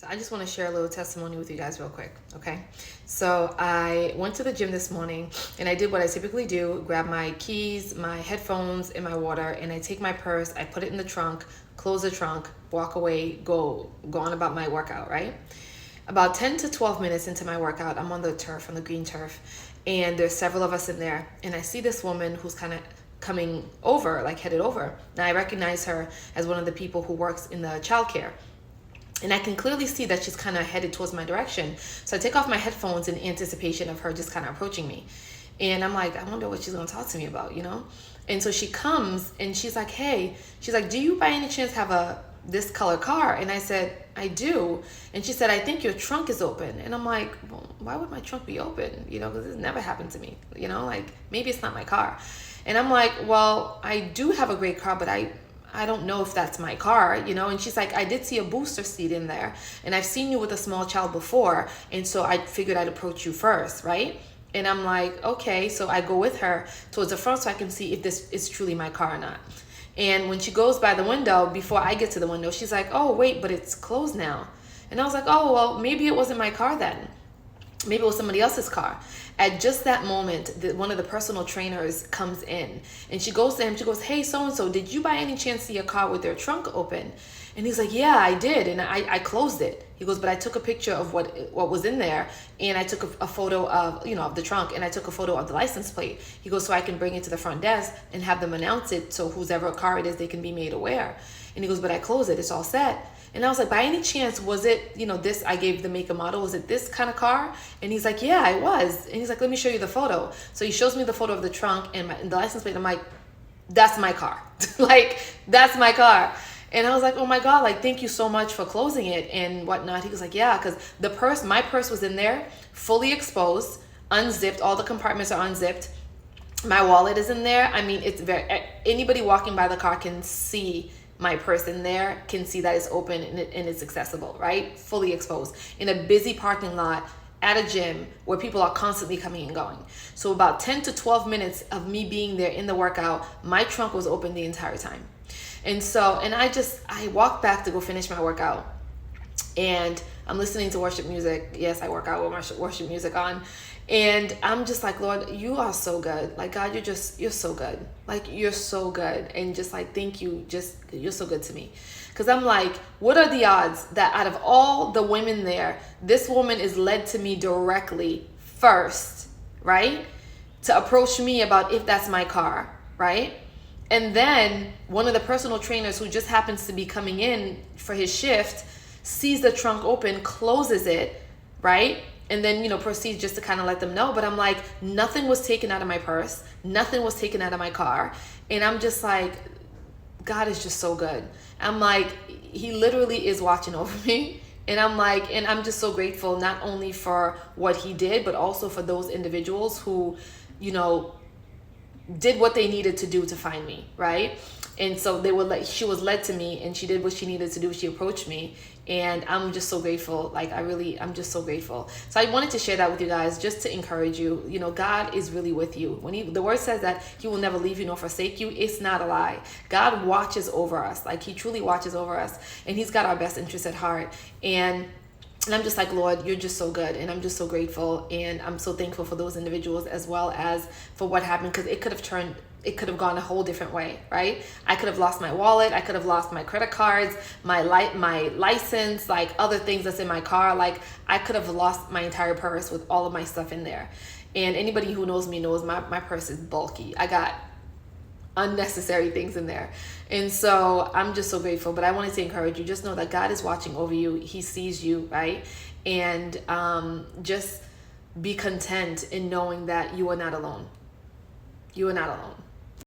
So I just want to share a little testimony with you guys real quick, okay? So I went to the gym this morning and I did what I typically do, grab my keys, my headphones, and my water, and I take my purse, I put it in the trunk, close the trunk, walk away, go on about my workout, right? About 10 to 12 minutes into my workout, I'm on the turf, on the green turf, and there's several of us in there, and I see this woman who's kind of coming over, like headed over. Now I recognize her as one of the people who works in the childcare. And I can clearly see that she's kind of headed towards my direction. So I take off my headphones in anticipation of her just kind of approaching me. And I'm like, I wonder what she's going to talk to me about, you know? And so she comes and she's like, hey, she's like, do you by any chance have this color car? And I said, I do. And she said, I think your trunk is open. And I'm like, well, why would my trunk be open? You know, because this never happened to me, you know, like maybe it's not my car. And I'm like, well, I do have a great car, but I don't know if that's my car, you know? And she's like, I did see a booster seat in there and I've seen you with a small child before. And so I figured I'd approach you first, right? And I'm like, okay. So I go with her towards the front so I can see if this is truly my car or not. And when she goes by the window, before I get to the window, she's like, oh, wait, but it's closed now. And I was like, oh, well, maybe it wasn't my car then. Maybe it was somebody else's car. At just that moment, one of the personal trainers comes in and she goes to him. She goes, hey, so-and-so, did you by any chance see a car with their trunk open? And he's like, yeah, I did. And I closed it. He goes, but I took a picture of what was in there. And I took a photo of, of the trunk. And I took a photo of the license plate. He goes, so I can bring it to the front desk and have them announce it. So whoever car it is, they can be made aware. And he goes, but I closed it. It's all set. And I was like, by any chance, was it, this, I gave the make and model, was it this kind of car? And he's like, yeah, it was. And he's like, let me show you the photo. So he shows me the photo of the trunk and the license plate. I'm like, that's my car. Like, that's my car. And I was like, oh my God, like, thank you so much for closing it and whatnot. He was like, yeah, because my purse was in there, fully exposed, unzipped. All the compartments are unzipped. My wallet is in there. I mean, anybody walking by the car can see my purse in there, can see that it's open and it's accessible, right? Fully exposed in a busy parking lot at a gym where people are constantly coming and going. So about 10 to 12 minutes of me being there in the workout, my trunk was open the entire time. And I walked back to go finish my workout and I'm listening to worship music. Yes, I work out with my worship music on. And I'm just like, Lord, you are so good. Like, God, you're so good. Like, you're so good. And just like, thank you. You're so good to me. Because I'm like, what are the odds that out of all the women there, this woman is led to me directly first, right? To approach me about if that's my car, right? And then one of the personal trainers who just happens to be coming in for his shift sees the trunk open, closes it, right? And then, proceeds just to kind of let them know. But I'm like, nothing was taken out of my purse. Nothing was taken out of my car. And I'm just like, God is just so good. I'm like, he literally is watching over me. And I'm like, and I'm just so grateful, not only for what he did, but also for those individuals who, did what they needed to do to find me, right? And so she was led to me and she did what she needed to do. She approached me and I'm just so grateful. Like, I'm just so grateful. So I wanted to share that with you guys just to encourage you. God is really with you. When the word says that he will never leave you nor forsake you, it's not a lie. God watches over us. Like, he truly watches over us and he's got our best interests at heart. And I'm just like, Lord, you're just so good. And I'm just so grateful. And I'm so thankful for those individuals as well as for what happened. Because it could have gone a whole different way, right? I could have lost my wallet. I could have lost my credit cards, my license, like other things that's in my car. Like, I could have lost my entire purse with all of my stuff in there. And anybody who knows me knows my purse is bulky. I got unnecessary things in there. And so I'm just so grateful. But I wanted to encourage you, just know that God is watching over you. He sees you, right? And just be content in knowing that you are not alone. You are not alone.